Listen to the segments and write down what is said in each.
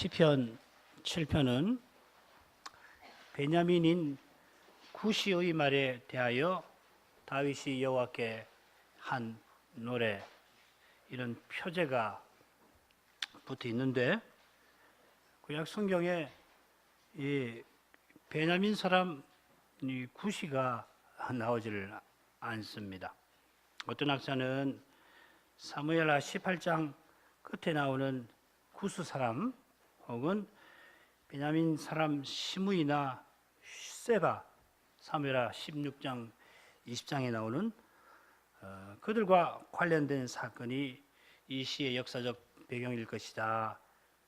시편 7편은 베냐민인 구시의 말에 대하여 다윗이 여호와께 한 노래, 이런 표제가 붙어 있는데, 구약 성경에 이 베냐민 사람 이 구시가 나오지를 않습니다. 어떤 학자는 사무엘하 18장 끝에 나오는 구스 사람 혹은 베냐민 사람 시므이나 세바, 사무엘하 16장 20장에 나오는 그들과 관련된 사건이 이 시의 역사적 배경일 것이다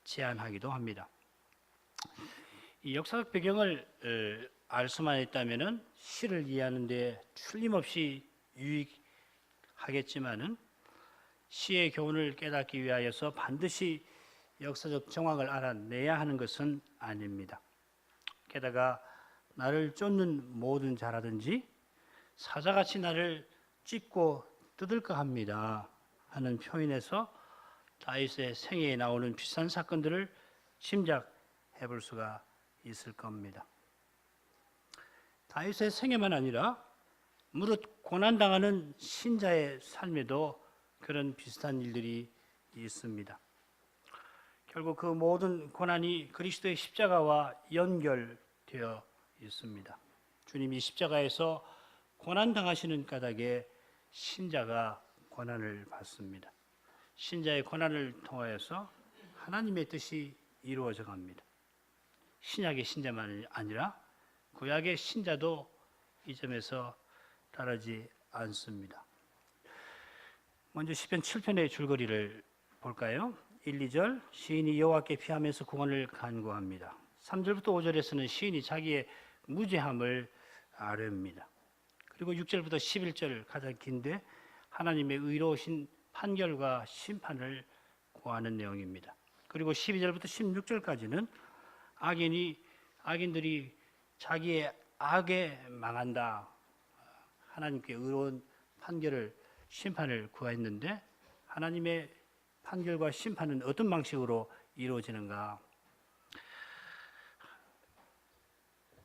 제안하기도 합니다. 이 역사적 배경을 알 수만 있다면 시를 이해하는 데 틀림없이 유익하겠지만은 시의 교훈을 깨닫기 위하여서 반드시 역사적 정황을 알아내야 하는 것은 아닙니다. 게다가 나를 쫓는 모든 자라든지 사자같이 나를 찢고 뜯을까 합니다 하는 표현에서 다윗의 생애에 나오는 비슷한 사건들을 짐작해 볼 수가 있을 겁니다. 다윗의 생애만 아니라 무릇 고난당하는 신자의 삶에도 그런 비슷한 일들이 있습니다. 결국 그 모든 고난이 그리스도의 십자가와 연결되어 있습니다. 주님이 십자가에서 고난당하시는 까닭에 신자가 고난을 받습니다. 신자의 고난을 통하여서 하나님의 뜻이 이루어져 갑니다. 신약의 신자만 아니라 구약의 신자도 이 점에서 다르지 않습니다. 먼저 시편 7편의 줄거리를 볼까요? 1, 2절 시인이 여호와께 피하면서 구원을 간구합니다. 3절부터 5절에서는 시인이 자기의 무죄함을 아뢰입니다. 그리고 6절부터 11절 가장 긴데 하나님의 의로우신 판결과 심판을 구하는 내용입니다. 그리고 12절부터 16절까지는 악인들이 자기의 악에 망한다, 하나님께 의로운 판결을 심판을 구했는데 하나님의 판결과 심판은 어떤 방식으로 이루어지는가?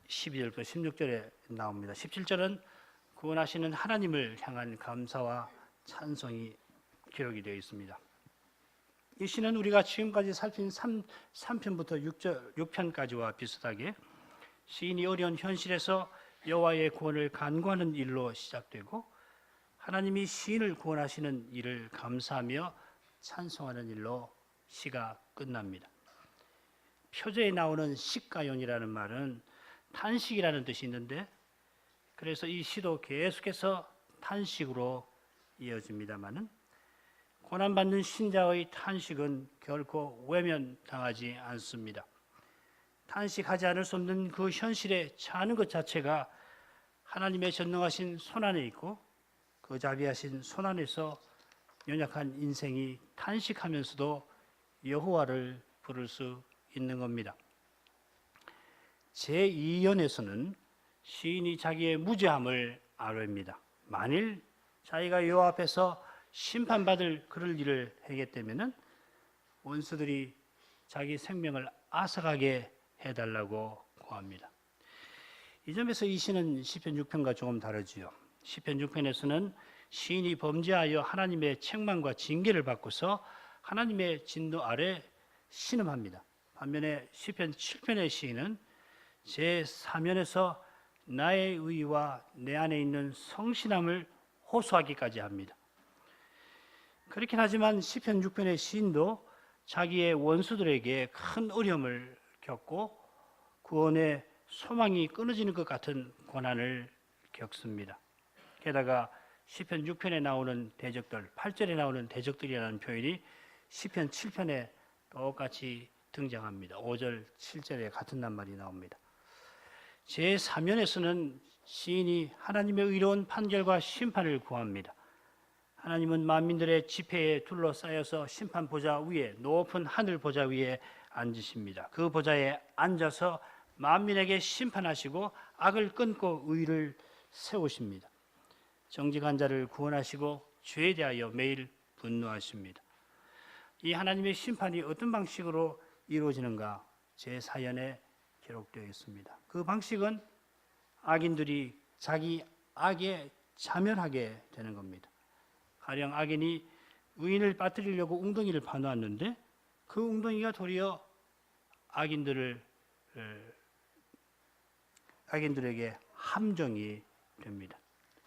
12절부터 16절에 나옵니다. 17절은 구원하시는 하나님을 향한 감사와 찬송이 기록이 되어 있습니다. 이 시는 우리가 지금까지 살핀 3편부터 6편까지와 비슷하게 시인이 어려운 현실에서 여호와의 구원을 간구하는 일로 시작되고 하나님이 시인을 구원하시는 일을 감사하며 찬송하는 일로 시가 끝납니다. 표제에 나오는 식가연이라는 말은 탄식이라는 뜻이 있는데, 그래서 이 시도 계속해서 탄식으로 이어집니다마는 고난받는 신자의 탄식은 결코 외면당하지 않습니다. 탄식하지 않을 수 없는 그 현실에 처하는 것 자체가 하나님의 전능하신 손안에 있고 그 자비하신 손안에서 연약한 인생이 탄식하면서도 여호와를 부를 수 있는 겁니다. 제2연에서는 시인이 자기의 무죄함을 아뢰입니다. 만일 자기가 여호와 앞에서 심판받을 그럴 일을 행했다면 원수들이 자기 생명을 앗아가게 해달라고 구합니다. 이 점에서 이 시는 시편 6편과 조금 다르지요. 시편 6편에서는 시인이 범죄하여 하나님의 책망과 징계를 받고서 하나님의 진노 아래 신음합니다. 반면에 시편 7편의 시인은 제3연에서 나의 의와 내 안에 있는 성실함을 호소하기까지 합니다. 그렇긴 하지만 시편 6편의 시인도 자기의 원수들에게 큰 어려움을 겪고 구원의 소망이 끊어지는 것 같은 고난을 겪습니다. 게다가 시편 6편에 나오는 대적들, 8절에 나오는 대적들이라는 표현이 시편 7편에 똑같이 등장합니다. 5절, 7절에 같은 낱말이 나옵니다. 제3연에서는 시인이 하나님의 의로운 판결과 심판을 구합니다. 하나님은 만민들의 지폐에 둘러싸여서 심판 보좌 위에, 높은 하늘 보좌 위에 앉으십니다. 그 보좌에 앉아서 만민에게 심판하시고 악을 끊고 의를 세우십니다. 정직한 자를 구원하시고 죄에 대하여 매일 분노하십니다. 이 하나님의 심판이 어떤 방식으로 이루어지는가 제4연에 기록되어 있습니다. 그 방식은 악인들이 자기 악에 자멸하게 되는 겁니다. 가령 악인이 의인을 빠뜨리려고 웅덩이를 파놓았는데 그 웅덩이가 도리어 악인들에게 함정이 됩니다.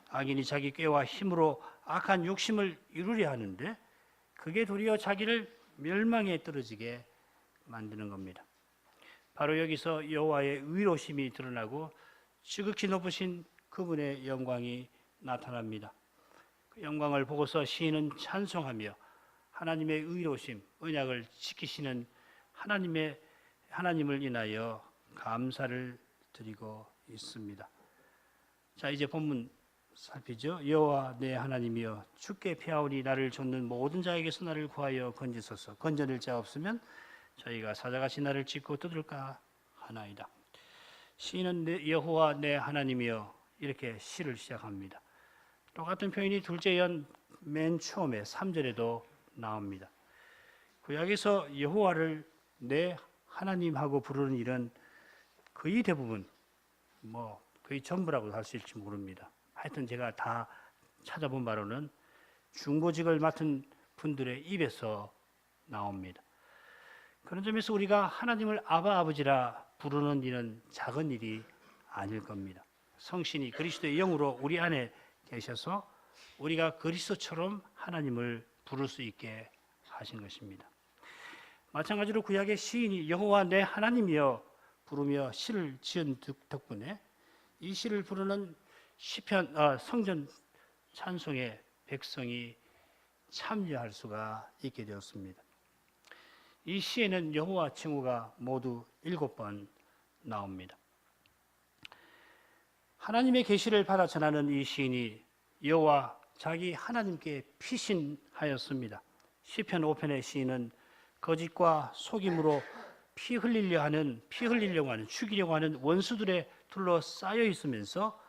악인이 자기 꾀와 힘으로 악한 욕심을 이루려 하는데 그게 도리어 자기를 멸망에 떨어지게 만드는 겁니다. 바로 여기서 여호와의 의로우심이 드러나고 지극히 높으신 그분의 영광이 나타납니다. 그 영광을 보고서 시인은 찬송하며 하나님의 의로우심, 언약을 지키시는 하나님을 인하여 감사를 드리고 있습니다. 자, 이제 본문 살피죠. 여호와 내 하나님이여 주께 피하오니 나를 좇는 모든 자에게서 나를 구하여 건지소서. 건져낼 자 없으면 저희가 사자같이 나를 찢고 뜯을까 하나이다. 시인은 여호와 내 하나님이여 이렇게 시를 시작합니다. 똑같은 표현이 둘째 연 맨 처음에 3절에도 나옵니다. 구약에서 여호와를 내 하나님하고 부르는 일은 거의 대부분 거의 전부라고 할 수 있을지 모릅니다. 하여튼 제가 다 찾아본 바로는 중보직을 맡은 분들의 입에서 나옵니다. 그런 점에서 우리가 하나님을 아바 아버지라 부르는 일은 작은 일이 아닐 겁니다. 성신이 그리스도의 영으로 우리 안에 계셔서 우리가 그리스도처럼 하나님을 부를 수 있게 하신 것입니다. 마찬가지로 구약의 시인이 여호와 내 하나님이여 부르며 시를 지은 덕분에 이 시를 부르는 시편 성전 찬송에 백성이 참여할 수가 있게 되었습니다. 이 시에는 여호와 칭호가 모두 7번 나옵니다. 하나님의 계시를 받아 전하는 이 시인이 여호와 자기 하나님께 피신하였습니다. 시편 5편의 시인은 거짓과 속임으로 피 흘리려고 하는 죽이려고 하는 원수들에 둘러싸여 있으면서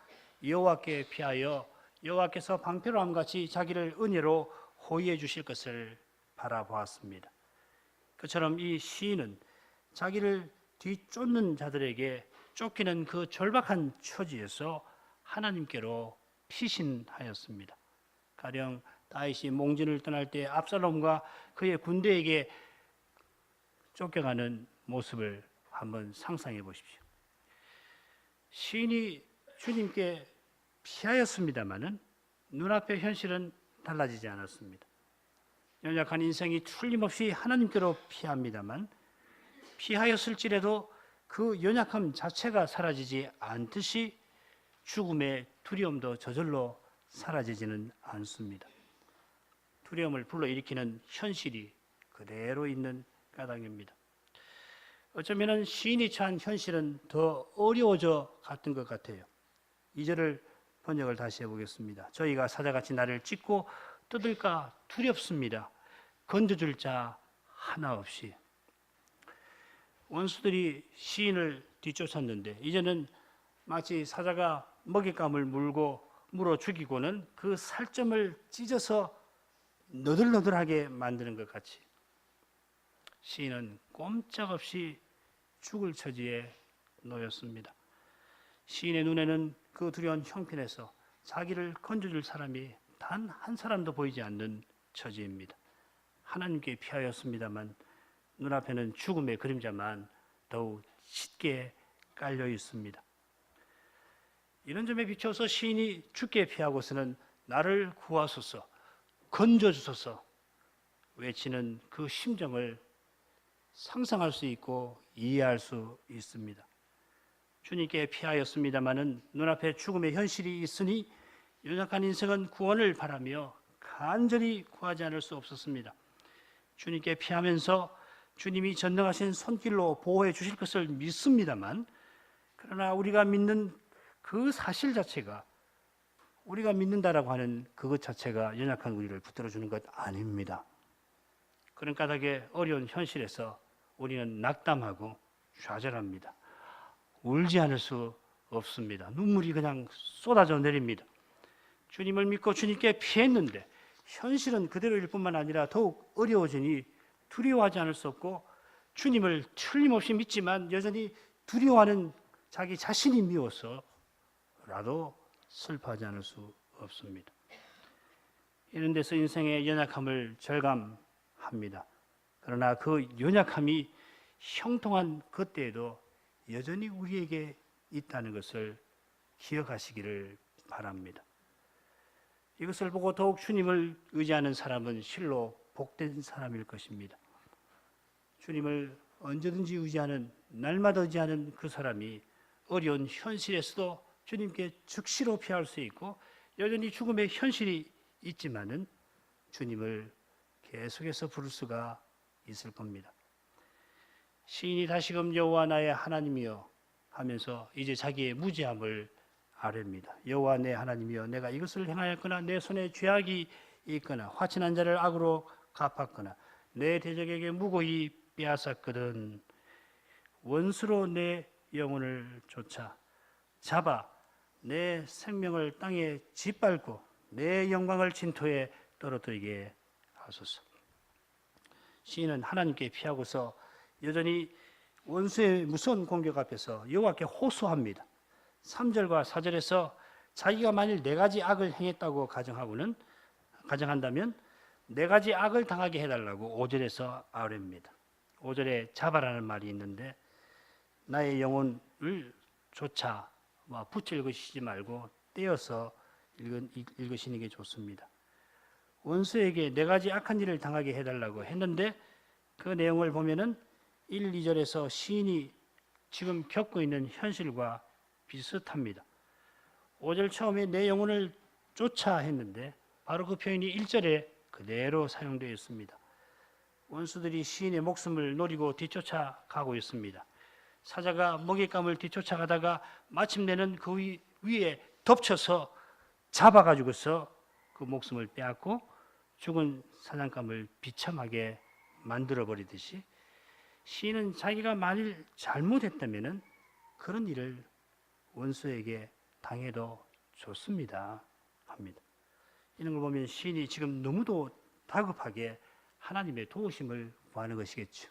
여호와께 피하여 여호와께서 방패로 함같이 자기를 은혜로 호위해 주실 것을 바라보았습니다. 그처럼 이 시인은 자기를 뒤쫓는 자들에게 쫓기는 그 절박한 처지에서 하나님께로 피신하였습니다. 가령 다윗이 몽진을 떠날 때 압살롬과 그의 군대에게 쫓겨가는 모습을 한번 상상해 보십시오. 시인이 주님께 피하였습니다마는 눈앞의 현실은 달라지지 않았습니다. 연약한 인생이 틀림없이 하나님께로 피합니다만 피하였을지라도 그 연약함 자체가 사라지지 않듯이 죽음의 두려움도 저절로 사라지지는 않습니다. 두려움을 불러일으키는 현실이 그대로 있는 까닭입니다. 어쩌면 시인이 처한 현실은 더 어려워져 갔던 것 같아요. 2절을 번역을 다시 해보겠습니다. 저희가 사자같이 나를 찢고 뜯을까 두렵습니다. 건져줄 자 하나 없이. 원수들이 시인을 뒤쫓았는데 이제는 마치 사자가 먹잇감을 물어 죽이고는 그 살점을 찢어서 너덜너덜하게 만드는 것 같이 시인은 꼼짝없이 죽을 처지에 놓였습니다. 시인의 눈에는 그 두려운 형편에서 자기를 건져줄 사람이 단 한 사람도 보이지 않는 처지입니다. 하나님께 피하였습니다만 눈앞에는 죽음의 그림자만 더욱 짙게 깔려 있습니다. 이런 점에 비춰서 시인이 죽게 피하고서는 나를 구하소서, 건져주소서 외치는 그 심정을 상상할 수 있고 이해할 수 있습니다. 주님께 피하였습니다마는 눈앞에 죽음의 현실이 있으니 연약한 인생은 구원을 바라며 간절히 구하지 않을 수 없었습니다. 주님께 피하면서 주님이 전능하신 손길로 보호해 주실 것을 믿습니다만 그러나 우리가 믿는 그 사실 자체가 우리가 믿는다라고 하는 그것 자체가 연약한 우리를 붙들어 주는 것 아닙니다. 그런 까닭에 어려운 현실에서 우리는 낙담하고 좌절합니다. 울지 않을 수 없습니다. 눈물이 그냥 쏟아져 내립니다. 주님을 믿고 주님께 피했는데 현실은 그대로일 뿐만 아니라 더욱 어려워지니 두려워하지 않을 수 없고 주님을 틀림없이 믿지만 여전히 두려워하는 자기 자신이 미워서라도 슬퍼하지 않을 수 없습니다. 이런 데서 인생의 연약함을 절감합니다. 그러나 그 연약함이 형통한 그때에도 여전히 우리에게 있다는 것을 기억하시기를 바랍니다. 이것을 보고 더욱 주님을 의지하는 사람은 실로 복된 사람일 것입니다. 주님을 언제든지 의지하는, 날마다 의지하는 그 사람이 어려운 현실에서도 주님께 즉시로 피할 수 있고 여전히 죽음의 현실이 있지만은 주님을 계속해서 부를 수가 있을 겁니다. 시인이 다시금 여호와 나의 하나님이여 하면서 이제 자기의 무죄함을 아뢰입니다. 여호와 내 하나님이여, 내가 이것을 행하였거나 내 손에 죄악이 있거나 화친한 자를 악으로 갚았거나 내 대적에게 무고히 빼앗았거든 원수로 내 영혼을 쫓아 잡아 내 생명을 땅에 짓밟고 내 영광을 진토에 떨어뜨리게 하소서. 시인은 하나님께 피하고서 여전히 원수의 무서운 공격 앞에서 여호와께 호소합니다. 3절과 4절에서 자기가 만일 4가지 악을 행했다고 가정한다면 4가지 악을 당하게 해달라고 5절에서 아뢰입니다. 5절에 잡아라는 말이 있는데 나의 영혼을 쫓아 붙여 읽으시지 말고 떼어서 읽으시는 게 좋습니다. 원수에게 4가지 악한 일을 당하게 해달라고 했는데 그 내용을 보면은 1, 2절에서 시인이 지금 겪고 있는 현실과 비슷합니다. 5절 처음에 내 영혼을 쫓아 했는데 바로 그 표현이 1절에 그대로 사용되어 있습니다. 원수들이 시인의 목숨을 노리고 뒤쫓아가고 있습니다. 사자가 먹잇감을 뒤쫓아가다가 마침내는 그 위에 덮쳐서 잡아가지고서 그 목숨을 빼앗고 죽은 사냥감을 비참하게 만들어버리듯이 시인은 자기가 만일 잘못했다면 그런 일을 원수에게 당해도 좋습니다 합니다. 이런 걸 보면 시인이 지금 너무도 다급하게 하나님의 도우심을 구하는 것이겠죠.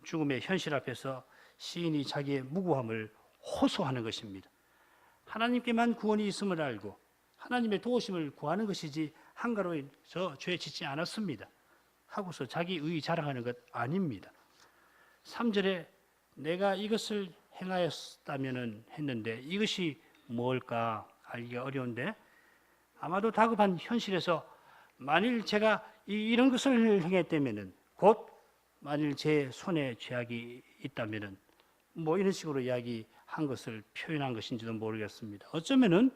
죽음의 현실 앞에서 시인이 자기의 무고함을 호소하는 것입니다. 하나님께만 구원이 있음을 알고 하나님의 도우심을 구하는 것이지 한가로이서 죄 짓지 않았습니다 하고서 자기 의 자랑하는 것 아닙니다. 3절에 내가 이것을 행하였다면 했는데 이것이 뭘까 알기가 어려운데 아마도 다급한 현실에서 만일 제가 이런 것을 행했다면 곧 만일 제 손에 죄악이 있다면 이런 식으로 이야기한 것을 표현한 것인지도 모르겠습니다. 어쩌면은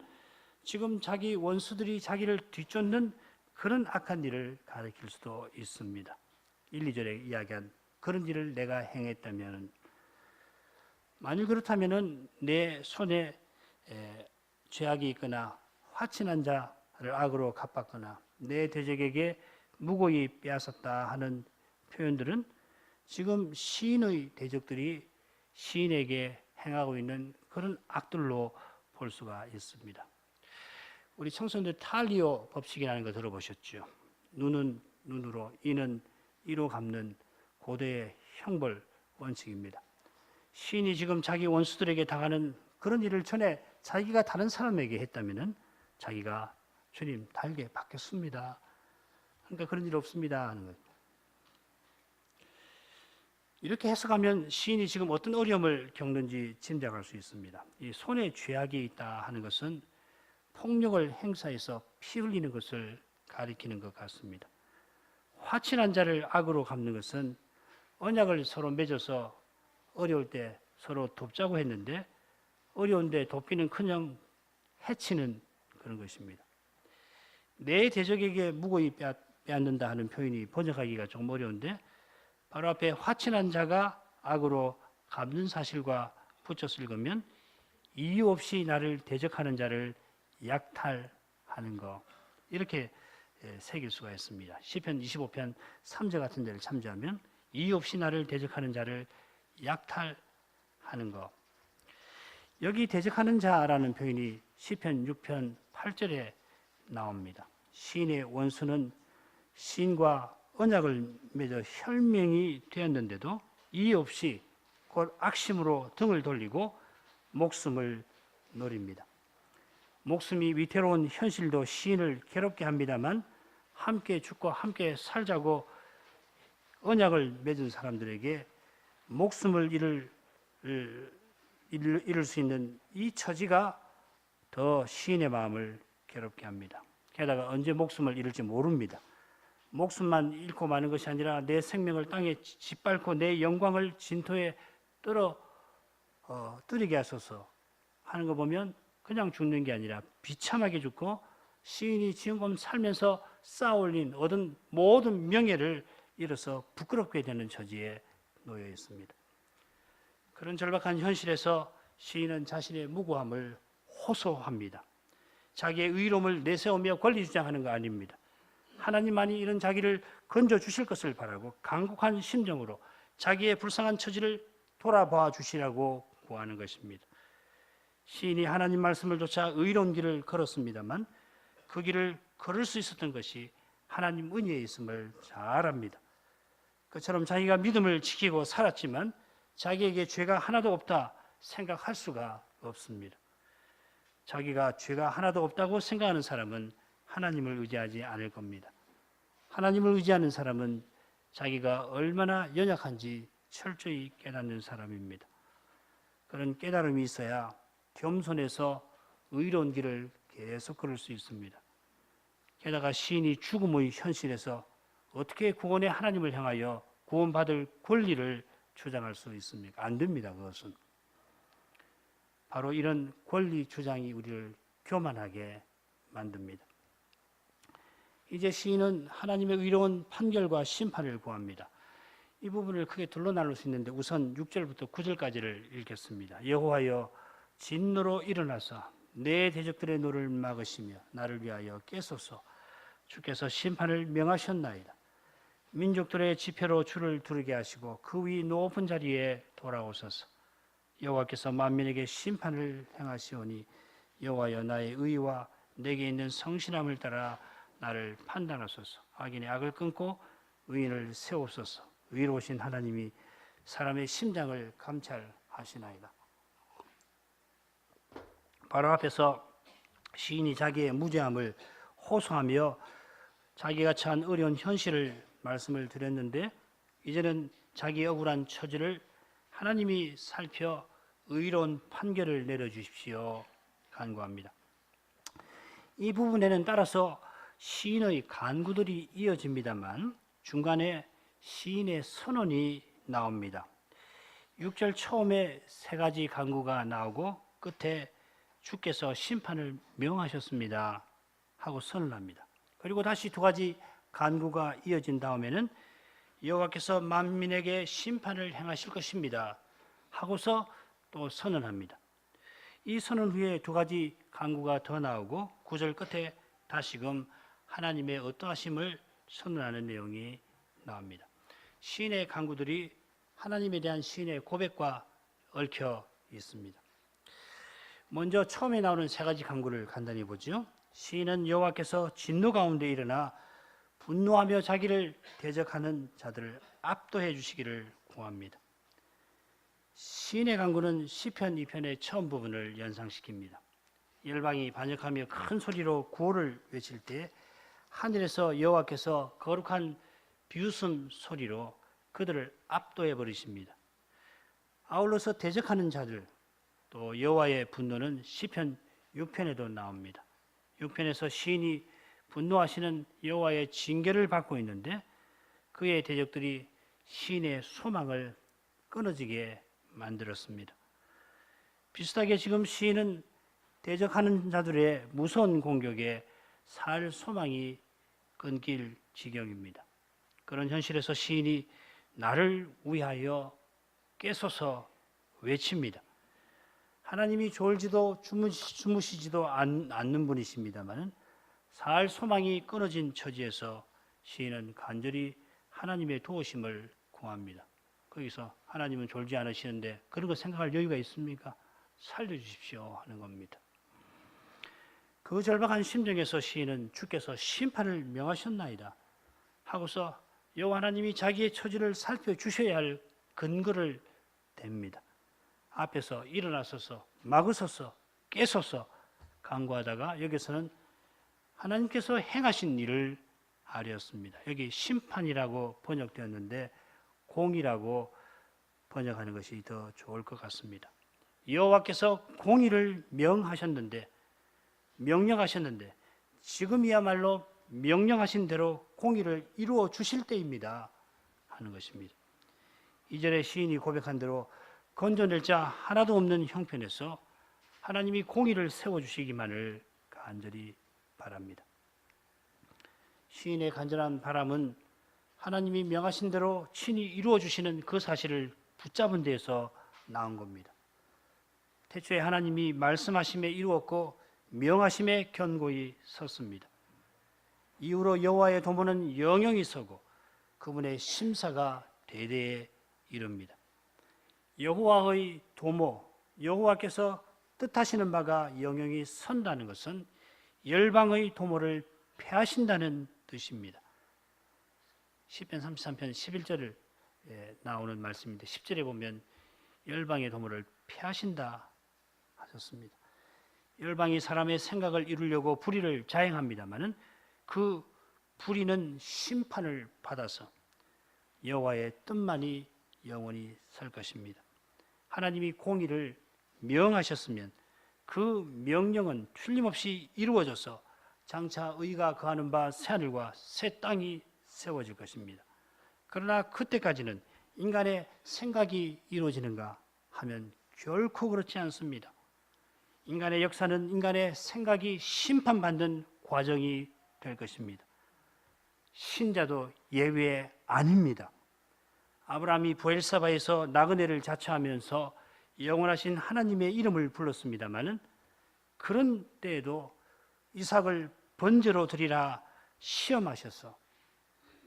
지금 자기 원수들이 자기를 뒤쫓는 그런 악한 일을 가리킬 수도 있습니다. 1, 2절에 이야기한 그런 일을 내가 행했다면 만일 그렇다면 내 손에 죄악이 있거나 화친한 자를 악으로 갚았거나 내 대적에게 무고히 빼앗았다 하는 표현들은 지금 시인의 대적들이 시인에게 행하고 있는 그런 악들로 볼 수가 있습니다. 우리 청소년들 탈리오 법칙이라는 거 들어보셨죠? 눈은 눈으로, 이는 이로 갚는 고대의 형벌 원칙입니다. 시인이 지금 자기 원수들에게 당하는 그런 일을 전에 자기가 다른 사람에게 했다면 자기가 주님 달게 받겠습니다. 그러니까 그런 일 없습니다 하는 거예요. 이렇게 해석하면 시인이 지금 어떤 어려움을 겪는지 짐작할 수 있습니다. 이 손에 죄악이 있다 하는 것은 폭력을 행사해서 피 흘리는 것을 가리키는 것 같습니다. 화친한 자를 악으로 갚는 것은 언약을 서로 맺어서 어려울 때 서로 돕자고 했는데 어려운데 돕기는커녕 해치는 그런 것입니다. 내 대적에게 무고히 빼앗는다 하는 표현이 번역하기가 좀 어려운데 바로 앞에 화친한 자가 악으로 갚는 사실과 붙여서 읽으면 이유 없이 나를 대적하는 자를 약탈하는 것 이렇게 새길 수가 있습니다. 시편 25편 3절 같은 데를 참조하면 이유 없이 나를 대적하는 자를 약탈하는 것. 여기 대적하는 자라는 표현이 시편 6편 8절에 나옵니다. 시인의 원수는 시인과 언약을 맺어 혈맹이 되었는데도 이의 없이 곧 악심으로 등을 돌리고 목숨을 노립니다. 목숨이 위태로운 현실도 시인을 괴롭게 합니다만 함께 죽고 함께 살자고 언약을 맺은 사람들에게 목숨을 잃을 수 있는 이 처지가 더 시인의 마음을 괴롭게 합니다. 게다가 언제 목숨을 잃을지 모릅니다. 목숨만 잃고 마는 것이 아니라 내 생명을 땅에 짓밟고 내 영광을 진토에 뜨리게 하소서 하는 거 보면 그냥 죽는 게 아니라 비참하게 죽고 시인이 지금껏 살면서 쌓아올린 얻은 모든 명예를 잃어서 부끄럽게 되는 처지에 놓여 있습니다. 그런 절박한 현실에서 시인은 자신의 무고함을 호소합니다. 자기의 의로움을 내세우며 권리 주장하는 거 아닙니다. 하나님만이 이런 자기를 건져 주실 것을 바라고 간곡한 심정으로 자기의 불쌍한 처지를 돌아봐 주시라고 구하는 것입니다. 시인이 하나님 말씀을 쫓아 의로운 길을 걸었습니다만 그 길을 걸을 수 있었던 것이 하나님 은혜에 있음을 잘 압니다. 그처럼 자기가 믿음을 지키고 살았지만 자기에게 죄가 하나도 없다 생각할 수가 없습니다. 자기가 죄가 하나도 없다고 생각하는 사람은 하나님을 의지하지 않을 겁니다. 하나님을 의지하는 사람은 자기가 얼마나 연약한지 철저히 깨닫는 사람입니다. 그런 깨달음이 있어야 겸손해서 의로운 길을 계속 걸을 수 있습니다. 게다가 시인이 죽음의 현실에서 어떻게 구원의 하나님을 향하여 구원받을 권리를 주장할 수 있습니까? 안 됩니다. 그것은. 바로 이런 권리 주장이 우리를 교만하게 만듭니다. 이제 시인은 하나님의 의로운 판결과 심판을 구합니다. 이 부분을 크게 둘로 나눌 수 있는데 우선 6절부터 9절까지를 읽겠습니다. 여호와여 진노로 일어나서 내 대적들의 노를 막으시며 나를 위하여 깨소서. 주께서 심판을 명하셨나이다. 민족들의 지표로 주를 두르게 하시고 그 위 높은 자리에 돌아오소서. 여호와께서 만민에게 심판을 행하시오니 여호와여 나의 의와 내게 있는 성실함을 따라 나를 판단하소서. 악인의 악을 끊고 의인을 세우소서. 의로우신 하나님이 사람의 심장을 감찰하시나이다. 바로 앞에서 시인이 자기의 무죄함을 호소하며 자기가 처한 어려운 현실을 말씀을 드렸는데 이제는 자기의 억울한 처지를 하나님이 살펴 의로운 판결을 내려주십시오 간구합니다. 이 부분에는 따라서 시인의 간구들이 이어집니다만 중간에 시인의 선언이 나옵니다. 6절 처음에 세 가지 간구가 나오고 끝에 주께서 심판을 명하셨습니다 하고 선언합니다. 그리고 다시 두 가지 간구가 이어진 다음에는 여호와께서 만민에게 심판을 행하실 것입니다 하고서 또 선언합니다. 이 선언 후에 두 가지 간구가 더 나오고 9절 끝에 다시금 하나님의 어떠하심을 선언하는 내용이 나옵니다. 시인의 간구들이 하나님에 대한 시인의 고백과 얽혀 있습니다. 먼저 처음에 나오는 세 가지 간구를 간단히 보죠. 시인은 여호와께서 진노 가운데 일어나 분노하며 자기를 대적하는 자들을 압도해 주시기를 구합니다. 시인의 간구는 시편 2편의 처음 부분을 연상시킵니다. 열방이 반역하며 큰 소리로 구호를 외칠 때 하늘에서 여호와께서 거룩한 비웃음 소리로 그들을 압도해 버리십니다. 아울러서 대적하는 자들 또 여호와의 분노는 시편 6편에도 나옵니다. 6편에서 시인이 분노하시는 여호와의 징계를 받고 있는데 그의 대적들이 시인의 소망을 끊어지게 만들었습니다. 비슷하게 지금 시인은 대적하는 자들의 무서운 공격에 살 소망이 끊길 지경입니다. 그런 현실에서 시인이 나를 위하여 깨소서 외칩니다. 하나님이 졸지도 주무시지도 않는 분이십니다만 살 소망이 끊어진 처지에서 시인은 간절히 하나님의 도우심을 구합니다. 거기서 하나님은 졸지 않으시는데 그런 거 생각할 여유가 있습니까? 살려주십시오 하는 겁니다. 그 절박한 심정에서 시인은 주께서 심판을 명하셨나이다 하고서 여호와 하나님이 자기의 처지를 살펴주셔야 할 근거를 댑니다. 앞에서 일어나서서 막으소서 깨소서 간구하다가 여기서는 하나님께서 행하신 일을 아뢰었습니다. 여기 심판이라고 번역되었는데 공의라고 번역하는 것이 더 좋을 것 같습니다. 여호와께서 공의를 명령하셨는데 지금이야말로 명령하신 대로 공의를 이루어 주실 때입니다 하는 것입니다. 2절에 시인이 고백한 대로 건져낼 자 하나도 없는 형편에서 하나님이 공의를 세워주시기만을 간절히 바랍니다. 시인의 간절한 바람은 하나님이 명하신 대로 친히 이루어 주시는 그 사실을 붙잡은 데에서 나온 겁니다. 태초에 하나님이 말씀하심에 이루었고 명하심에 견고히 섰습니다. 이후로 여호와의 도모는 영영이 서고 그분의 심사가 대대에 이릅니다. 여호와의 도모, 여호와께서 뜻하시는 바가 영영이 선다는 것은 열방의 도모를 패하신다는 뜻입니다. 시편 33편 11절을 나오는 말씀인데 10절에 보면 열방의 도모를 패하신다 하셨습니다. 열방이 사람의 생각을 이루려고 불의를 자행합니다마는 그 불의는 심판을 받아서 여호와의 뜻만이 영원히 설 것입니다. 하나님이 공의를 명하셨으면 그 명령은 틀림없이 이루어져서 장차 의가 거하는 바 새하늘과 새 땅이 세워질 것입니다. 그러나 그때까지는 인간의 생각이 이루어지는가 하면 결코 그렇지 않습니다. 인간의 역사는 인간의 생각이 심판받는 과정이 될 것입니다. 신자도 예외 아닙니다. 아브라함이 브엘사바에서 나그네를 자처하면서 영원하신 하나님의 이름을 불렀습니다마는 그런 때에도 이삭을 번제로 드리라 시험하셔서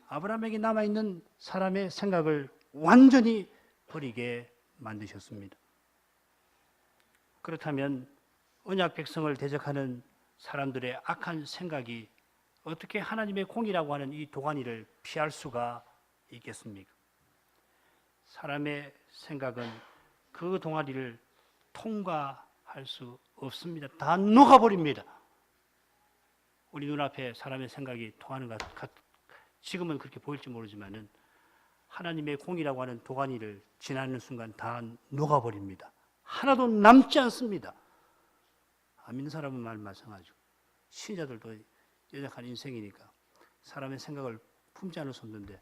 아브라함에게 남아있는 사람의 생각을 완전히 버리게 만드셨습니다. 그렇다면 언약 백성을 대적하는 사람들의 악한 생각이 어떻게 하나님의 공의라고 하는 이 도가니를 피할 수가 있겠습니까? 사람의 생각은 그 동아리를 통과할 수 없습니다. 다 녹아버립니다. 우리 눈앞에 사람의 생각이 통하는 것 지금은 그렇게 보일지 모르지만은 하나님의 공의라고 하는 도가니를 지나는 순간 다 녹아버립니다. 하나도 남지 않습니다. 안 믿는 사람은 말 마찬가지고 신자들도 연약한 인생이니까 사람의 생각을 품지 않을 수 없는데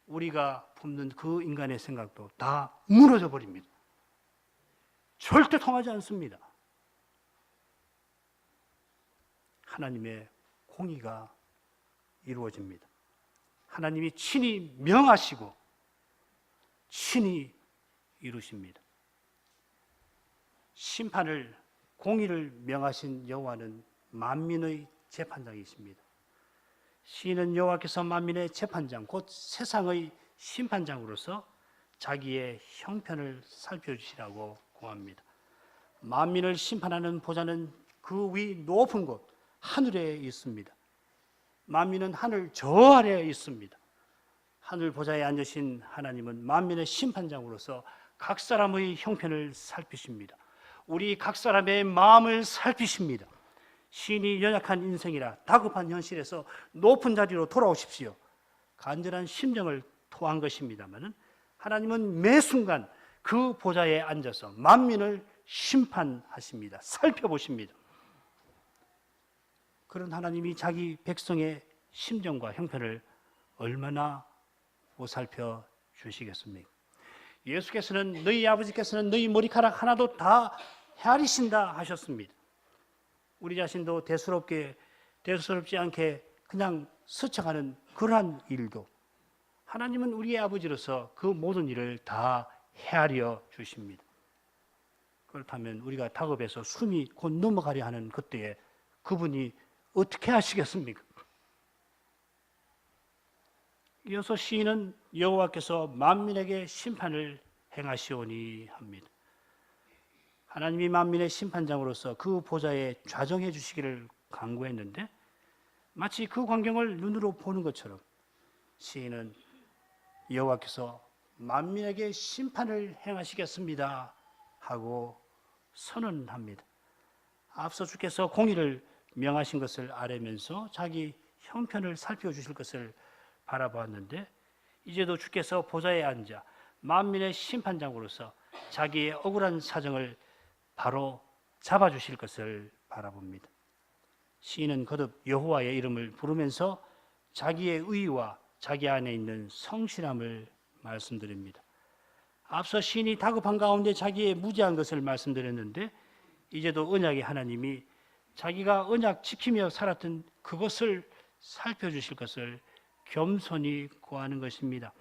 우리가 품는 그 인간의 생각도 다 무너져 버립니다. 절대 통하지 않습니다. 하나님의 공의가 이루어집니다. 하나님이 친히 명하시고 친히 이루십니다. 심판을 공의를 명하신 여호와는 만민의 재판장이십니다. 시인은 여호와께서 만민의 재판장 곧 세상의 심판장으로서 자기의 형편을 살펴주시라고 구합니다. 만민을 심판하는 보좌는 그 위 높은 곳 하늘에 있습니다. 만민은 하늘 저 아래에 있습니다. 하늘 보좌에 앉으신 하나님은 만민의 심판장으로서 각 사람의 형편을 살피십니다. 우리 각 사람의 마음을 살피십니다. 시인이 연약한 인생이라 다급한 현실에서 높은 자리로 돌아오십시오. 간절한 심정을 토한 것입니다마는 하나님은 매 순간 그 보좌에 앉아서 만민을 심판하십니다. 살펴보십니다. 그런 하나님이 자기 백성의 심정과 형편을 얼마나 보살펴 주시겠습니까? 예수께서는 너희 아버지께서는 너희 머리카락 하나도 다 헤아리신다 하셨습니다. 우리 자신도 대수롭지 않게 그냥 스쳐가는 그러한 일도 하나님은 우리의 아버지로서 그 모든 일을 다 헤아려 주십니다. 그렇다면 우리가 다급해서 숨이 곧 넘어가려 하는 그때에 그분이 어떻게 하시겠습니까? 이어서 시인은 여호와께서 만민에게 심판을 행하시오니 합니다. 하나님이 만민의 심판장으로서 그 보좌에 좌정해 주시기를 간구했는데 마치 그 광경을 눈으로 보는 것처럼 시인은 여호와께서 만민에게 심판을 행하시겠습니다 하고 선언합니다. 앞서 주께서 공의를 명하신 것을 아뢰면서 자기 형편을 살펴주실 것을 바라보았는데, 이제도 주께서 보좌에 앉아 만민의 심판장으로서 자기의 억울한 사정을 바로 잡아주실 것을 바라봅니다. 시인은 거듭 여호와의 이름을 부르면서 자기의 의와 자기 안에 있는 성실함을 말씀드립니다. 앞서 시인이 다급한 가운데 자기의 무지한 것을 말씀드렸는데, 이제도 언약의 하나님이 자기가 언약 지키며 살았던 그것을 살펴주실 것을 겸손히 구하는 것입니다.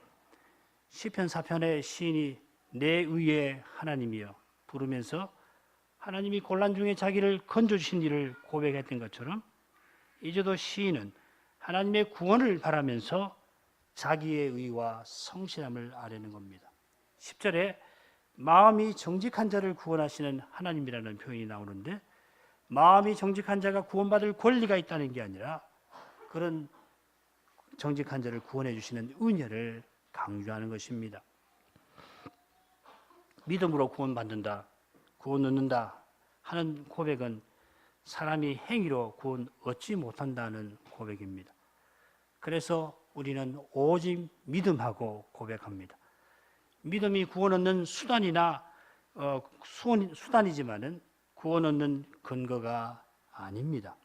시편 4편의 시인이 내 의의 하나님이여 부르면서 하나님이 곤란 중에 자기를 건져주신 일을 고백했던 것처럼, 이제도 시인은 하나님의 구원을 바라면서 자기의 의와 성실함을 아뢰는 겁니다. 10절에 마음이 정직한 자를 구원하시는 하나님이라는 표현이 나오는데, 마음이 정직한 자가 구원받을 권리가 있다는 게 아니라 그런 정직한 자를 구원해 주시는 은혜를 강조하는 것입니다. 믿음으로 구원받는다, 구원 얻는다 하는 고백은 사람이 행위로 구원 얻지 못한다는 고백입니다. 그래서 우리는 오직 믿음하고 고백합니다. 믿음이 구원 얻는 수단이지만은 구원 얻는 근거가 아닙니다.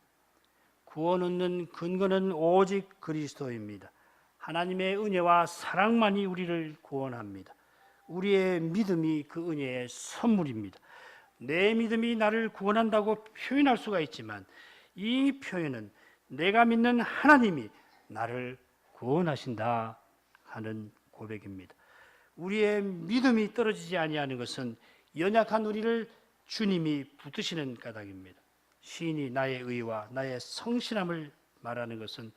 구원 얻는 근거는 오직 그리스도입니다. 하나님의 은혜와 사랑만이 우리를 구원합니다. 우리의 믿음이 그 은혜의 선물입니다. 내 믿음이 나를 구원한다고 표현할 수가 있지만, 이 표현은 내가 믿는 하나님이 나를 구원하신다 하는 고백입니다. 우리의 믿음이 떨어지지 아니하는 것은 연약한 우리를 주님이 붙드시는 까닭입니다. 시인이 나의 의와 나의 성실함을 말하는 것은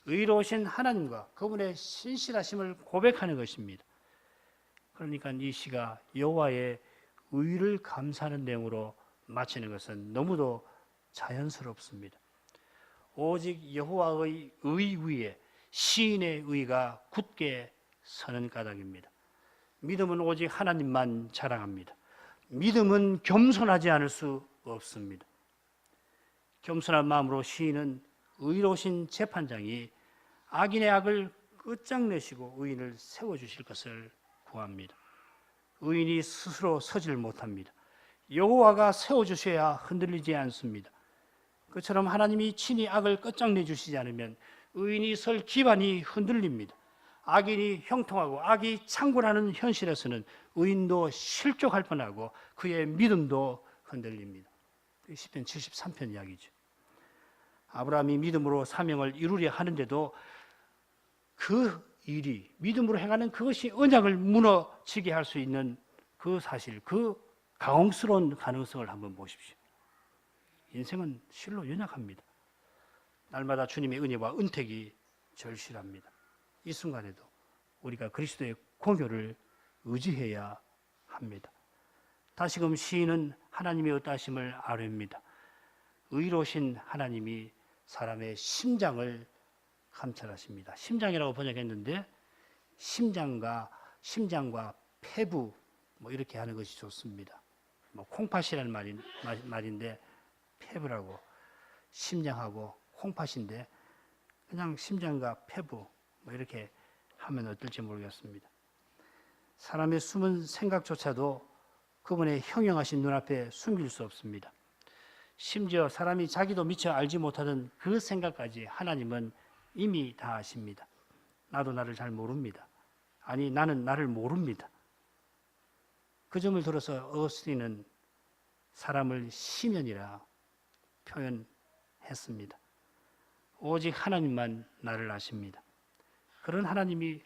의로우신 하나님과 그분의 신실하심을 고백하는 것입니다. 그러니까 이 시가 여호와의 의를 감사하는 내용으로 마치는 것은 너무도 자연스럽습니다. 오직 여호와의 의 위에 시인의 의가 굳게 서는 까닭입니다. 믿음은 오직 하나님만 자랑합니다. 믿음은 겸손하지 않을 수 없습니다. 겸손한 마음으로 시인은 의로우신 재판장이 악인의 악을 끝장내시고 의인을 세워주실 것을 구합니다. 의인이 스스로 서질 못합니다. 여호와가 세워주셔야 흔들리지 않습니다. 그처럼 하나님이 친히 악을 끝장내 주시지 않으면 의인이 설 기반이 흔들립니다. 악인이 형통하고 악이 창궐하는 현실에서는 의인도 실족할 뻔하고 그의 믿음도 흔들립니다. 시편 73편 이야기죠. 아브라함이 믿음으로 사명을 이루려 하는데도 그 일이 믿음으로 행하는 그것이 언약을 무너지게 할 수 있는 그 사실, 그 가혹스러운 가능성을 한번 보십시오. 인생은 실로 연약합니다. 날마다 주님의 은혜와 은택이 절실합니다. 이 순간에도 우리가 그리스도의 공효를 의지해야 합니다. 다시금 시인은 하나님의 어떠하심을 아뢰입니다. 의로우신 하나님이 사람의 심장을 감찰하십니다. 심장이라고 번역했는데 심장과 폐부 이렇게 하는 것이 좋습니다. 콩팥이라는 말인데 폐부라고, 심장하고 콩팥인데 그냥 심장과 폐부 이렇게 하면 어떨지 모르겠습니다. 사람의 숨은 생각조차도 그분의 형용하신 눈앞에 숨길 수 없습니다. 심지어 사람이 자기도 미처 알지 못하던 그 생각까지 하나님은 이미 다 아십니다. 나도 나를 잘 모릅니다. 아니, 나는 나를 모릅니다. 그 점을 들어서 어스틴은 사람을 시면이라 표현했습니다. 오직 하나님만 나를 아십니다. 그런 하나님이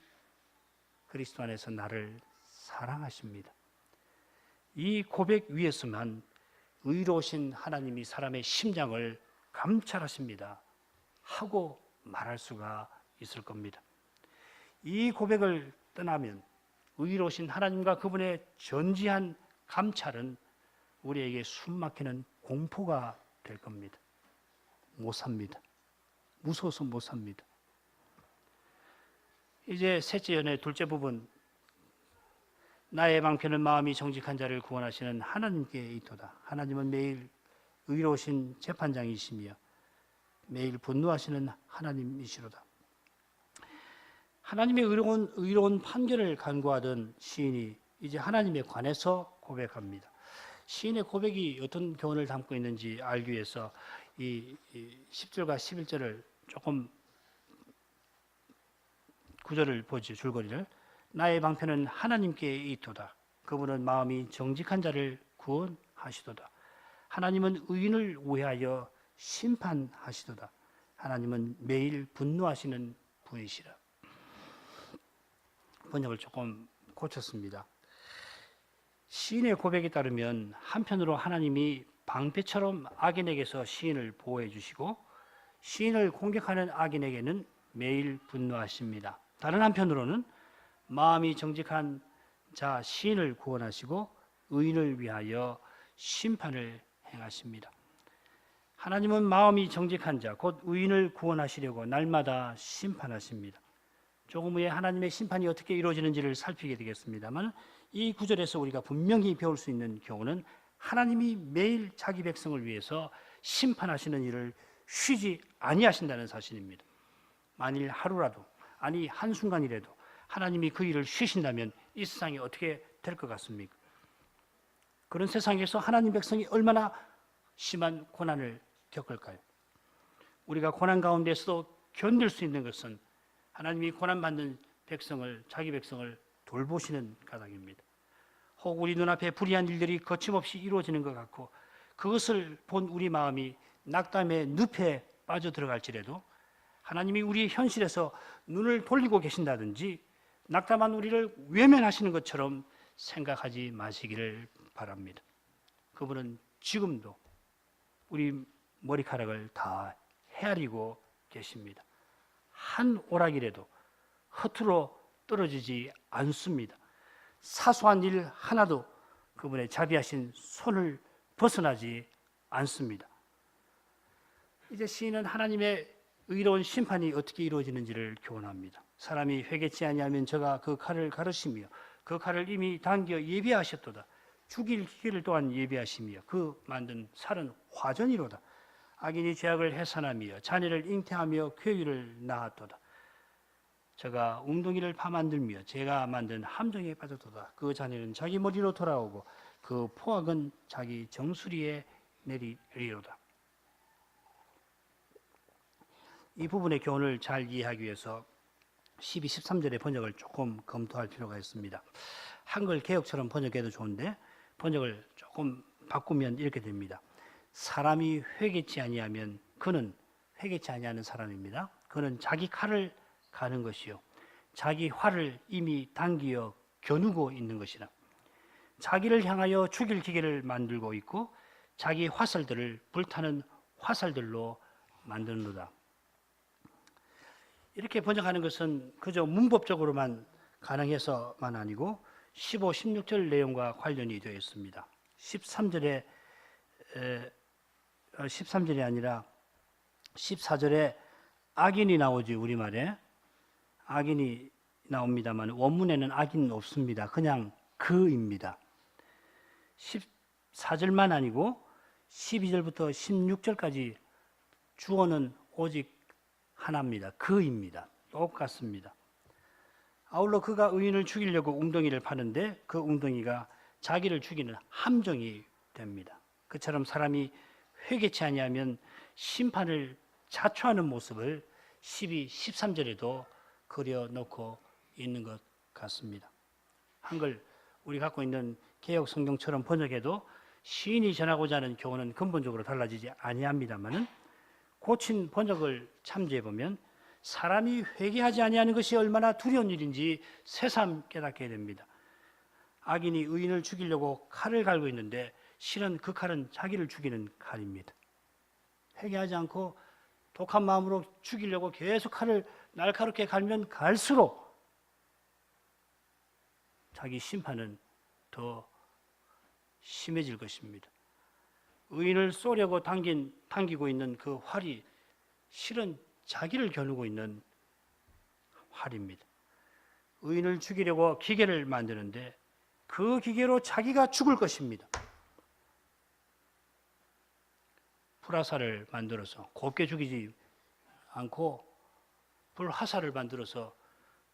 그리스도 안에서 나를 사랑하십니다. 이 고백 위에서만 의로우신 하나님이 사람의 심장을 감찰하십니다 하고 말할 수가 있을 겁니다. 이 고백을 떠나면 의로우신 하나님과 그분의 전지한 감찰은 우리에게 숨막히는 공포가 될 겁니다. 못 삽니다. 무서워서 못 삽니다. 이제 셋째 연의 둘째 부분, 나의 방편은 마음이 정직한 자를 구원하시는 하나님께 있도다. 하나님은 매일 의로우신 재판장이시며 매일 분노하시는 하나님이시로다. 하나님의 의로운 판결을 간구하던 시인이 이제 하나님에 관해서 고백합니다. 시인의 고백이 어떤 교훈을 담고 있는지 알기 위해서 이 10절과 11절을 조금 구절을 보죠. 줄거리를. 나의 방편은 하나님께 있도다. 그분은 마음이 정직한 자를 구원하시도다. 하나님은 의인을 위하여 심판하시도다. 하나님은 매일 분노하시는 분이시라. 번역을 조금 고쳤습니다. 시인의 고백에 따르면 한편으로 하나님이 방패처럼 악인에게서 시인을 보호해 주시고 시인을 공격하는 악인에게는 매일 분노하십니다. 다른 한편으로는 마음이 정직한 자 시인을 구원하시고 의인을 위하여 심판을 행하십니다. 하나님은 마음이 정직한 자, 곧 의인을 구원하시려고 날마다 심판하십니다. 조금 후에 하나님의 심판이 어떻게 이루어지는지를 살피게 되겠습니다만 이 구절에서 우리가 분명히 배울 수 있는 교훈은 하나님이 매일 자기 백성을 위해서 심판하시는 일을 쉬지 아니하신다는 사실입니다. 만일 하루라도, 아니 한순간이라도 하나님이 그 일을 쉬신다면 이 세상이 어떻게 될 것 같습니까? 그런 세상에서 하나님 백성이 얼마나 심한 고난을 겪을까요? 우리가 고난 가운데서도 견딜 수 있는 것은 하나님이 고난받는 백성을, 자기 백성을 돌보시는 까닭입니다. 혹 우리 눈앞에 불의한 일들이 거침없이 이루어지는 것 같고 그것을 본 우리 마음이 낙담의 늪에 빠져들어갈지라도 하나님이 우리 현실에서 눈을 돌리고 계신다든지 낙담한 우리를 외면하시는 것처럼 생각하지 마시기를 바랍니다. 그분은 지금도 우리 머리카락을 다 헤아리고 계십니다. 한 오락이라도 허투루 떨어지지 않습니다. 사소한 일 하나도 그분의 자비하신 손을 벗어나지 않습니다. 이제 시인은 하나님의 의로운 심판이 어떻게 이루어지는지를 교훈합니다. 사람이 회개치 아니하면 저가 그 칼을 가르시며 그 칼을 이미 당겨 예비하셨도다. 죽일 기회를 또한 예비하시며 그 만든 살은 화전이로다. 악인이 죄악을 해산하며 자녀를 잉태하며 괴유를 낳았도다. 저가 웅덩이를 파만들며 제가 만든 함정에 빠졌도다. 그 자녀는 자기 머리로 돌아오고 그 포악은 자기 정수리에 내리리로다. 이 부분의 교훈을 잘 이해하기 위해서 12, 13절의 번역을 조금 검토할 필요가 있습니다. 한글 개역처럼 번역해도 좋은데 번역을 조금 바꾸면 이렇게 됩니다. 사람이 회개치 아니하면 그는 회개치 아니하는 사람입니다. 그는 자기 칼을 가는 것이요 자기 활을 이미 당기어 겨누고 있는 것이라. 자기를 향하여 죽일 기계를 만들고 있고 자기 화살들을 불타는 화살들로 만드는도다. 이렇게 번역하는 것은 그저 문법적으로만 가능해서만 아니고 15, 16절 내용과 관련이 되어 있습니다. 13절이 아니라 14절에 악인이 나오지. 우리말에 악인이 나옵니다만 원문에는 악인은 없습니다. 그냥 그입니다. 14절만 아니고 12절부터 16절까지 주어는 오직 하나입니다. 그입니다. 똑같습니다. 아울러 그가 의인을 죽이려고 웅덩이를 파는데 그 웅덩이가 자기를 죽이는 함정이 됩니다. 그처럼 사람이 회개치 아니하면 심판을 자초하는 모습을 12, 13절에도 그려놓고 있는 것 같습니다. 한글 우리 갖고 있는 개역 성경처럼 번역해도 시인이 전하고자 하는 교훈은 근본적으로 달라지지 아니합니다만은 고친 번역을 참조해 보면 사람이 회개하지 아니하는 것이 얼마나 두려운 일인지 새삼 깨닫게 됩니다. 악인이 의인을 죽이려고 칼을 갈고 있는데 실은 그 칼은 자기를 죽이는 칼입니다. 회개하지 않고 독한 마음으로 죽이려고 계속 칼을 날카롭게 갈면 갈수록 자기 심판은 더 심해질 것입니다. 의인을 쏘려고 당기고 있는 그 활이 실은 자기를 겨누고 있는 활입니다. 의인을 죽이려고 기계를 만드는데 그 기계로 자기가 죽을 것입니다. 불화살을 만들어서 곱게 죽이지 않고 불화살을 만들어서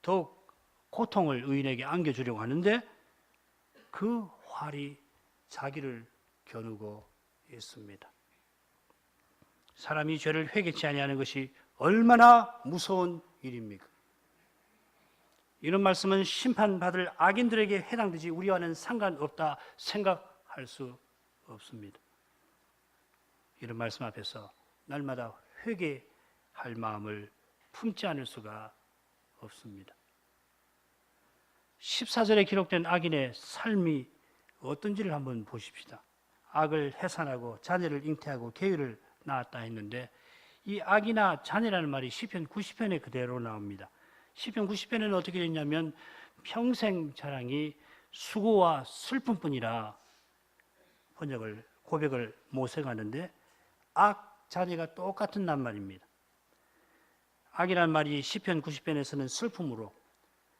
더욱 고통을 의인에게 안겨주려고 하는데 그 활이 자기를 겨누고 있습니다. 사람이 죄를 회개치 아니하는 것이 얼마나 무서운 일입니까? 이런 말씀은 심판받을 악인들에게 해당되지 우리와는 상관없다 생각할 수 없습니다. 이런 말씀 앞에서 날마다 회개할 마음을 품지 않을 수가 없습니다. 14절에 기록된 악인의 삶이 어떤지를 한번 보십시다. 악을 해산하고 자녀를 잉태하고 계율을 낳았다 했는데 이 악이나 자녀라는 말이 시편 90편에 그대로 나옵니다. 시편 90편에는 어떻게 되냐면 평생 자랑이 수고와 슬픔뿐이라 고백을 모세가 하는데 악 자녀가 똑같은 낱말입니다. 악이라는 말이 시편 90편에서는 슬픔으로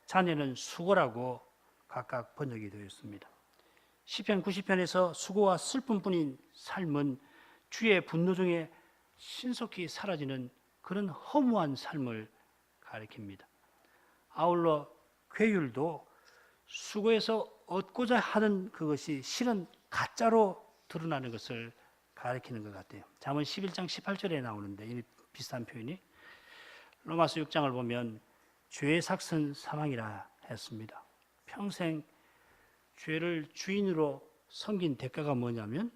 자녀는 수고라고 각각 번역이 되어 있습니다. 시편 90편에서 수고와 슬픔뿐인 삶은 주의 분노 중에 신속히 사라지는 그런 허무한 삶을 가리킵니다. 아울러 괴율도 수고해서 얻고자 하는 그것이 실은 가짜로 드러나는 것을 가리키는 것 같아요. 잠언 11장 18절에 나오는데 이 비슷한 표현이 로마서 6장을 보면 죄의 삭은 사망이라 했습니다. 평생 죄를 주인으로 섬긴 대가가 뭐냐면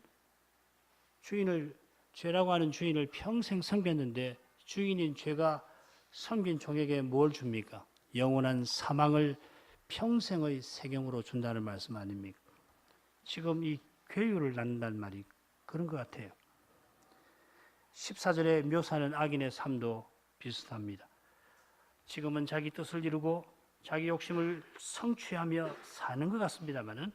죄라고 하는 주인을 평생 섬겼는데 주인인 죄가 섬긴 종에게 뭘 줍니까? 영원한 사망을 평생의 세경으로 준다는 말씀 아닙니까? 지금 이 괴율을 낳는다는 말이 그런 것 같아요. 14절에 묘사하는 악인의 삶도 비슷합니다. 지금은 자기 뜻을 이루고 자기 욕심을 성취하며 사는 것 같습니다마는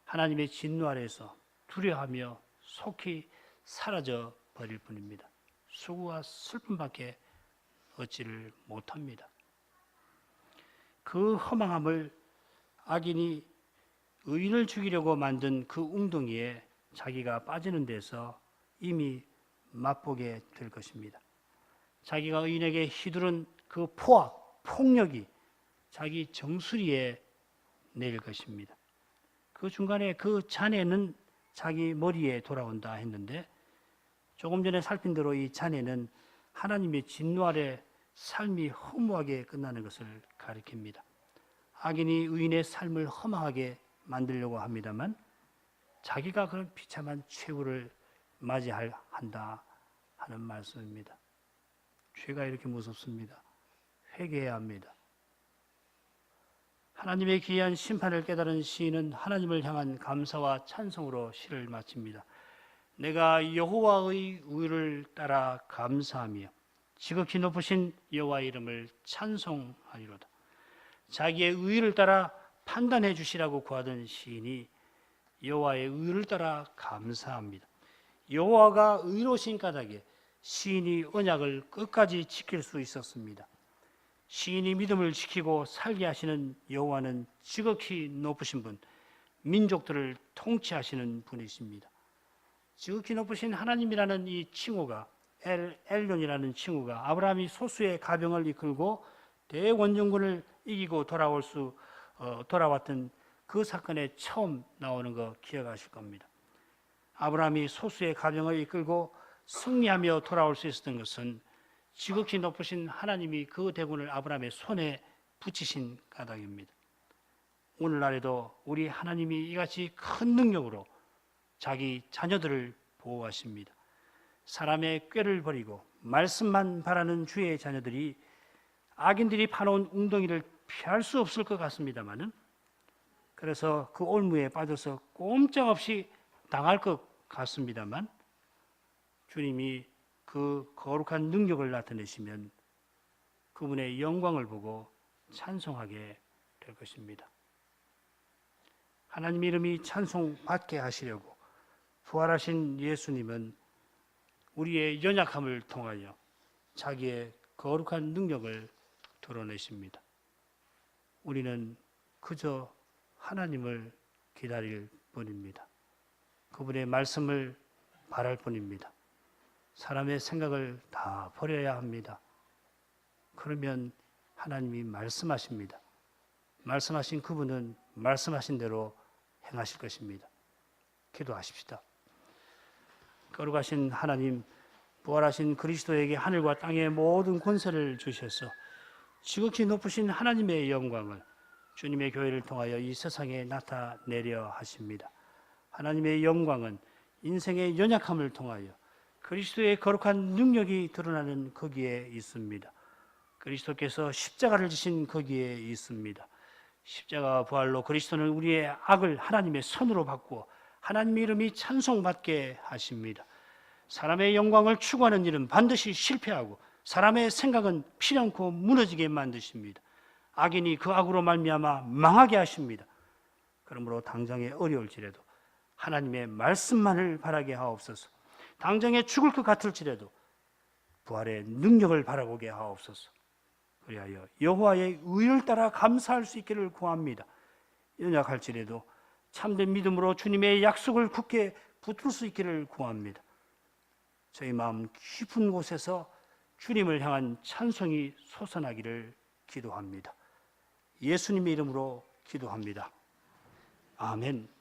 하나님의 진노 아래에서 두려워하며 속히 사라져 버릴 뿐입니다. 수고와 슬픔밖에 얻지를 못합니다. 그 허망함을 악인이 의인을 죽이려고 만든 그 웅덩이에 자기가 빠지는 데서 이미 맛보게 될 것입니다. 자기가 의인에게 휘두른 그 포악, 폭력이 자기 정수리에 내릴 것입니다. 그 중간에 그 잔해는 자기 머리에 돌아온다 했는데 조금 전에 살핀 대로 이 잔해는 하나님의 진노 아래 삶이 허무하게 끝나는 것을 가리킵니다. 악인이 의인의 삶을 허망하게 만들려고 합니다만 자기가 그런 비참한 최후를 맞이한다 하는 말씀입니다. 죄가 이렇게 무섭습니다. 회개해야 합니다. 하나님의 기이한 심판을 깨달은 시인은 하나님을 향한 감사와 찬송으로 시를 마칩니다. 내가 여호와의 의를 따라 감사하며 지극히 높으신 여호와의 이름을 찬송하리로다. 자기의 의를 따라 판단해 주시라고 구하던 시인이 여호와의 의를 따라 감사합니다. 여호와가 의로우신 까닭에 시인이 언약을 끝까지 지킬 수 있었습니다. 시인이 믿음을 지키고 살게 하시는 여호와는 지극히 높으신 분, 민족들을 통치하시는 분이십니다. 지극히 높으신 하나님이라는 이 칭호가 엘론이라는 칭호가 아브라함이 소수의 가병을 이끌고 대원정군을 이기고 돌아왔던 그 사건에 처음 나오는 거 기억하실 겁니다. 아브라함이 소수의 가병을 이끌고 승리하며 돌아올 수 있었던 것은 지극히 높으신 하나님이 그 대군을 아브라함의 손에 붙이신 까닭입니다. 오늘날에도 우리 하나님이 이같이 큰 능력으로 자기 자녀들을 보호하십니다. 사람의 꾀를 버리고 말씀만 바라는 주의 자녀들이 악인들이 파놓은 웅덩이를 피할 수 없을 것 같습니다만은 그래서 그 올무에 빠져서 꼼짝없이 당할 것 같습니다만 주님이 그 거룩한 능력을 나타내시면 그분의 영광을 보고 찬송하게 될 것입니다. 하나님 이름이 찬송받게 하시려고 부활하신 예수님은 우리의 연약함을 통하여 자기의 거룩한 능력을 드러내십니다. 우리는 그저 하나님을 기다릴 뿐입니다. 그분의 말씀을 바랄 뿐입니다. 사람의 생각을 다 버려야 합니다. 그러면 하나님이 말씀하십니다. 말씀하신 그분은 말씀하신 대로 행하실 것입니다. 기도하십시다. 거룩하신 하나님, 부활하신 그리스도에게 하늘과 땅의 모든 권세를 주셔서 지극히 높으신 하나님의 영광을 주님의 교회를 통하여 이 세상에 나타내려 하십니다. 하나님의 영광은 인생의 연약함을 통하여 그리스도의 거룩한 능력이 드러나는 거기에 있습니다. 그리스도께서 십자가를 지신 거기에 있습니다. 십자가 부활로 그리스도는 우리의 악을 하나님의 선으로 바꾸어 하나님의 이름이 찬송받게 하십니다. 사람의 영광을 추구하는 일은 반드시 실패하고 사람의 생각은 피령코 무너지게 만드십니다. 악인이 그 악으로 말미암아 망하게 하십니다. 그러므로 당장에 어려울지라도 하나님의 말씀만을 바라게 하옵소서. 당장에 죽을 것 같을지라도 부활의 능력을 바라보게 하옵소서. 그리하여 여호와의 의를 따라 감사할 수 있기를 구합니다. 연약할지라도 참된 믿음으로 주님의 약속을 굳게 붙들 수 있기를 구합니다. 저희 마음 깊은 곳에서 주님을 향한 찬송이 솟아나기를 기도합니다. 예수님의 이름으로 기도합니다. 아멘.